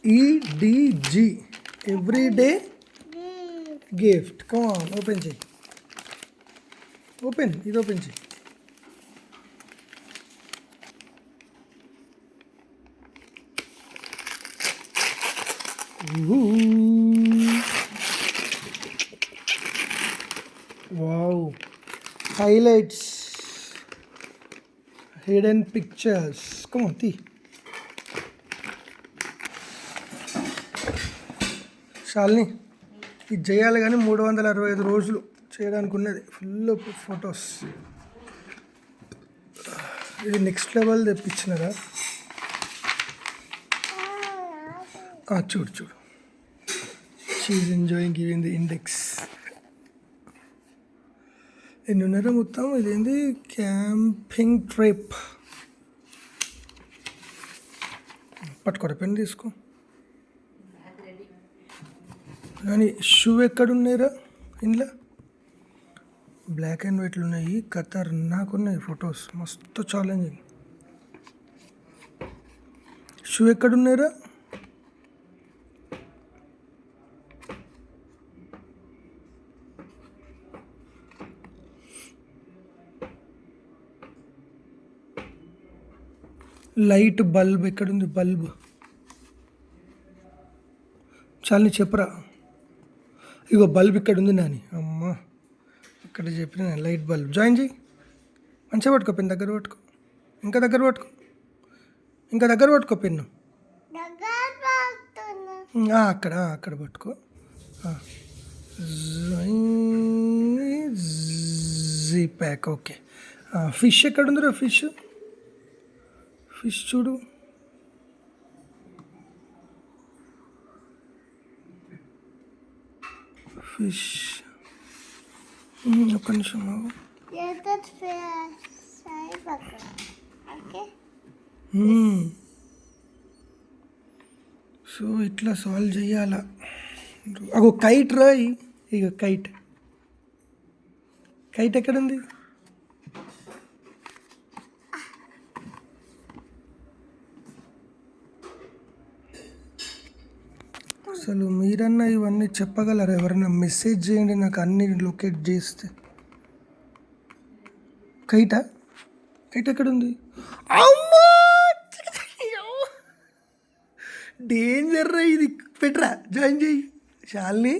EDG, everyday gift. Come on, open చేయి. ఇది open చేయి. Wow, highlights, hidden pictures. Come on, తీ. శాలిని, ఇది చేయాలి కానీ 365 రోజులు చేయడానికి ఉన్నది. Full photos. ఇది నెక్స్ట్ లెవెల్ తెప్పించినారా? చూడు, she enjoying giving the index. ఎన్ని ఉన్నారో మొత్తం? ఇదేంది? Camping trip. పట్టుకోరా, పెన్ తీసుకో. కానీ షూ ఎక్కడున్నాయిరా ఇంట్లో? బ్లాక్ అండ్ వైట్లు ఉన్నాయి. నాకున్నాయి ఫొటోస్, మస్తు ఛాలెంజింగ్. షూ ఎక్కడున్నాయిరా? లైట్ బల్బ్ ఎక్కడుంది? బల్బ్ చాలని చెప్పరా. ఇగో బల్బ్ ఇక్కడ ఉంది నాని. అమ్మా, ఇక్కడ చెప్పిన లైట్ బల్బ్. జాయిన్ చేయి. మంచిగా పట్టుకో, పెన్ను దగ్గర పట్టుకో. ఇంకా దగ్గర పట్టుకో పెన్ను. అక్కడ పట్టుకో. G pack. ఓకే. ఫిష్ ఎక్కడ ఉందిరా? ఫిష్ చూడు. ఫిష్. ఒక్క నిమిషం. సో ఇట్లా సాల్వ్ చేయాలా? అగో కైట్ రాయి. ఇక కైట్ ఎక్కడుంది? అసలు మీరన్నా ఇవన్నీ చెప్పగలరా? ఎవరైనా మెసేజ్ చేయండి నాకు, అన్ని లొకేట్ చేస్తే. కైట్ ఎక్కడుంది? అమ్మా, డేంజర్ రా ఇది. పెట్టరా, జాయిన్ చేయి. శాలిని,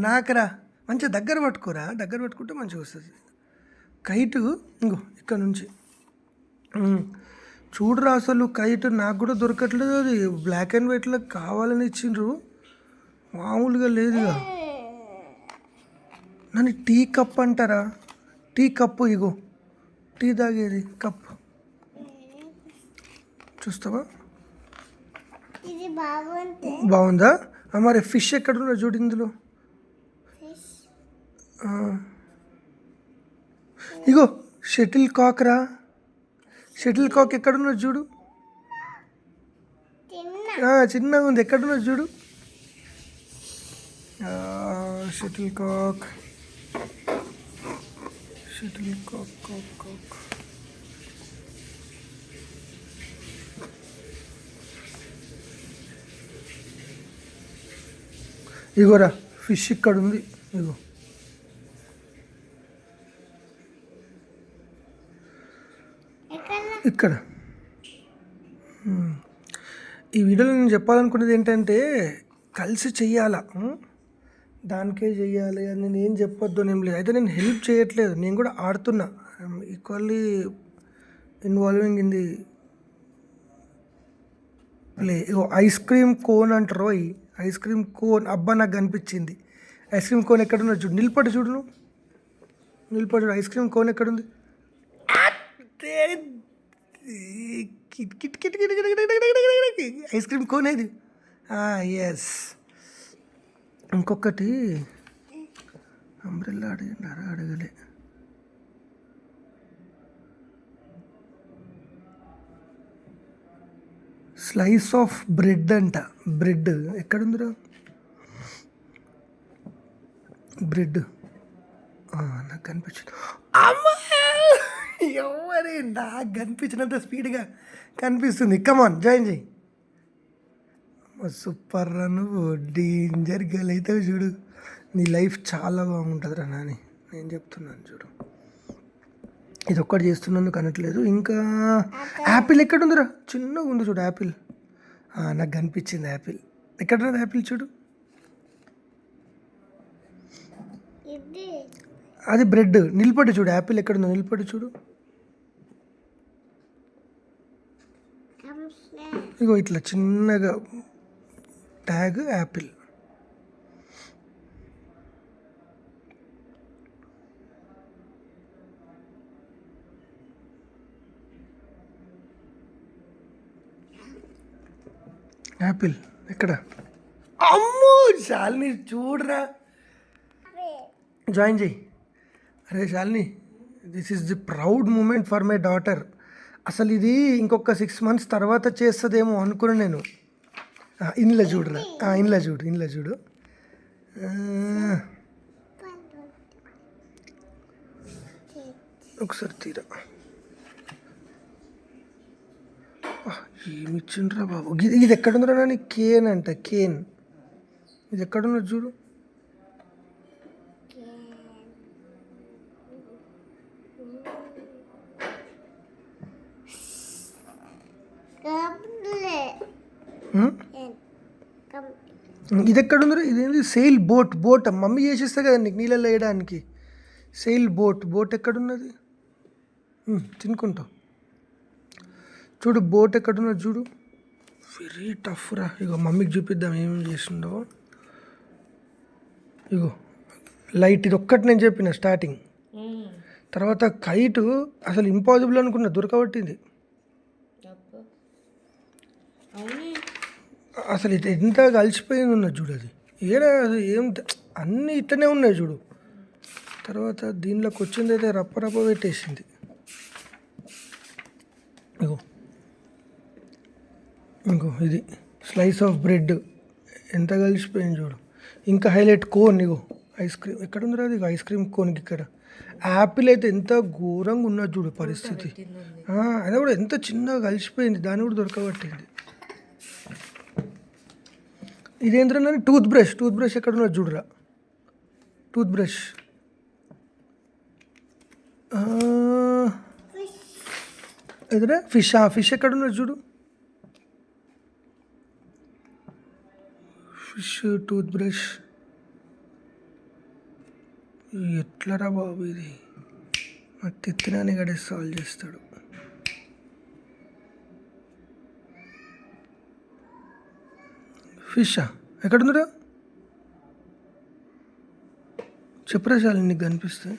నాకరా. మంచిగా దగ్గర పట్టుకోరా. దగ్గర పట్టుకుంటే మంచిగా వస్తుంది. కైట్ ఇంకో ఇక్కడ నుంచి చూడరా. అసలు కైట్ నాకు కూడా దొరకట్లేదు. అది బ్లాక్ అండ్ వైట్లో కావాలని ఇచ్చిండ్రు, మామూలుగా లేదుగా. నన్ను టీ కప్ అంటారా? Tea cup. ఇగో టీ తాగేది కప్. చూస్తావా? బాగుందా? మరి ఫిష్ ఎక్కడున్నా చూడు ఇందులో. ఇగో షటిల్ కాక్ రా. షటిల్ కాక్ ఎక్కడున్నది చూడు. చిన్నగా ఉంది. ఎక్కడున్నది చూడు. షటిల్ కాక్. ఇగోరా ఫిష్ ఇక్కడ ఉంది. ఇగో ఇక్కడ. ఈ వీడియోలో నేను చెప్పాలనుకున్నది ఏంటంటే, కలిసి చెయ్యాలా, దానికే చెయ్యాలి అని నేను ఏం చెప్పొద్దు అని ఏం లేదు. అయితే నేను హెల్ప్ చేయట్లేదు, నేను కూడా ఆడుతున్నా. Equally involving in the play. ఇగో ఐస్ క్రీమ్ కోన్ అంటారు. ఈ ఐస్ క్రీమ్ కోన్, అబ్బా నాకు కనిపించింది. ఐస్ క్రీమ్ కోన్ ఎక్కడున్నా చూడు. నిలబడి చూడు, నువ్వు నిలబడి చూడు. ఐస్ క్రీమ్ కోన్ ఎక్కడుంది? ఐస్ క్రీమ్ కోన్ ఇది. ఎస్. ఇంకొకటి అంబ్రెల్లా అడగలే. స్లైస్ ఆఫ్ బ్రెడ్ అంట. బ్రెడ్ ఎక్కడుందిరా? బ్రెడ్ నాకు కనిపించదు. ఎవరే నాకు కనిపించినంత స్పీడ్గా కనిపిస్తుంది. కమాన్ జాయిన్ చేయి. సూపర్ రా నువ్వు, డేంజర్ గర్ల్ అయితే చూడు. నీ లైఫ్ చాలా బాగుంటుంది రా నాని, నేను చెప్తున్నాను చూడు. ఇది ఒక్కటి చేస్తున్నందుకు అనట్లేదు. ఇంకా యాపిల్ ఎక్కడ ఉందిరా, చిన్నగా ఉంది చూడు యాపిల్. నాకు కనిపించింది యాపిల్. ఎక్కడ యాపిల్ చూడు, అది బ్రెడ్. నిలబడి చూడు యాపిల్ ఎక్కడుందో, నిలబడి చూడు. ఇగో ఇట్లా చిన్నగా ట్యాగ్ యాపిల్. యాపిల్ ఎక్కడ? అమ్మో శాలిని చూడరా, జాయిన్ చేయి. అరే Shalini, this is the proud moment for my daughter. అసలు ఇది ఇంకొక 6 months తర్వాత చేస్తుందేమో అనుకున్నా నేను. ఇంట్లో చూడరా, ఇంట్లో చూడు. ఒకసారి తీరా, ఏమి ఇచ్చిండ్రా బాబు. ఇది ఎక్కడుందిరా నాని? కేన్ అంట, కేన్. ఇది ఎక్కడున్నది చూడు. ఇది ఎక్కడుందిరా? ఇదేంటి? SAIL boat. మమ్మీ చేసిస్తా కదా నీకు నీళ్ళల్లో వేయడానికి. సెయిల్ బోట్ ఎక్కడున్నది? తినుకుంటావు చూడు. బోట్ ఎక్కడున్నది చూడు. వెరీ టఫ్ రా. ఇగో మమ్మీకి చూపిద్దాం ఏమేమి చేసిండో. ఇగో లైట్, ఇది ఒక్కటి నేను చెప్పిన స్టార్టింగ్. తర్వాత కైట్ అసలు ఇంపాసిబుల్ అనుకున్నా, దొరకబట్టింది. అసలు ఇది ఎంత కలిసిపోయింది ఉన్నది చూడు. అది అది ఏం అన్నీ ఇట్లనే ఉన్నాయి చూడు. తర్వాత దీనిలోకి వచ్చింది అయితే రప్ప పెట్టేసింది. ఇంకో ఇది స్లైస్ ఆఫ్ బ్రెడ్ ఎంత కలిసిపోయింది చూడు. ఇంకా హైలైట్ కోన్. ఇగో ఐస్ క్రీమ్ ఎక్కడ ఉందిరా? అది ఐస్ క్రీమ్ కోన్కి ఇక్కడ. యాపిల్ అయితే ఎంత ఘోరంగా ఉన్నది చూడు పరిస్థితి. అది కూడా ఎంత చిన్నగా కలిసిపోయింది, దాన్ని కూడా దొరకబట్టింది. ఇదేంద్రా? టూత్ బ్రష్ ఎక్కడ ఉన్నది చూడరా. టూత్ బ్రష్ ఎదురా. ఫిష్ ఎక్కడ ఉన్నది చూడు. Fish, toothbrush. ఎట్లరా బాబు ఇది? మా తిత్తినాని గడే సాల్వ్ చేస్తాడు. ఫిషా ఎక్కడుందిరా? చెప్పురా చాలు, నీకు కనిపిస్తే.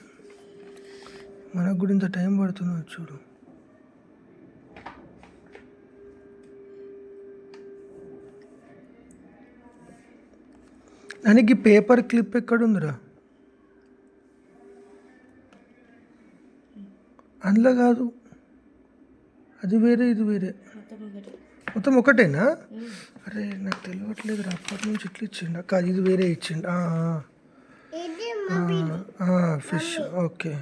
మనకు కూడా ఇంత టైం పడుతుందో చూడు. దానికి పేపర్ క్లిప్ ఎక్కడుందిరా? అందులో కాదు, అది వేరే, ఇది వేరే. మొత్తం ఒకటేనా? అరే నాకు తెలియట్లేదు రా, అప్పటి నుంచి ఇట్లా ఇచ్చిండు. కాదు, ఇది వేరే ఇచ్చిండు. ఫిష్. ఓకే,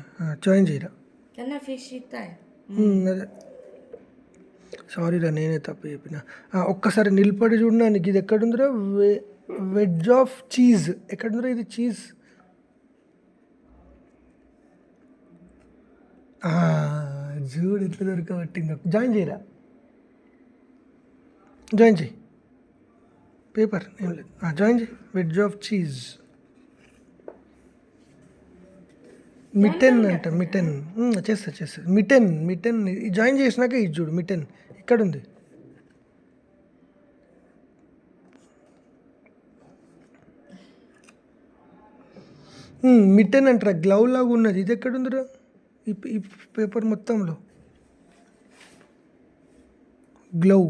జాయిన్ చేయరా. అదే సారీ రా, నేనే తప్పు చెప్పిన. ఒక్కసారి నిలబడి చూడడానికి. ఇది ఎక్కడుందిరా? వెజ్ ఆఫ్ చీజ్ ఎక్కడుందిరా? ఇది చీజ్. చూడు ఇట్లా దొరకబట్టింది. జాయిన్ చేయరా, జాయిన్ చేయి. పేపర్ ఏం లేదు, జాయిన్ చేయి. Veg of cheese. మిటెన్ అంట, మిటెన్. చేస్తా. మిటెన్ జాయిన్ చేసినాక ఇది చూడు. మిటెన్ ఎక్కడుంది? మిటెన్ అంటారా, గ్లౌ లాగా ఉన్నది. ఇది ఎక్కడుందిరా? ఈ పేపర్ మొత్తంలో గ్లౌ.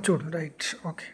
చూడు, రైట్, ఓకే.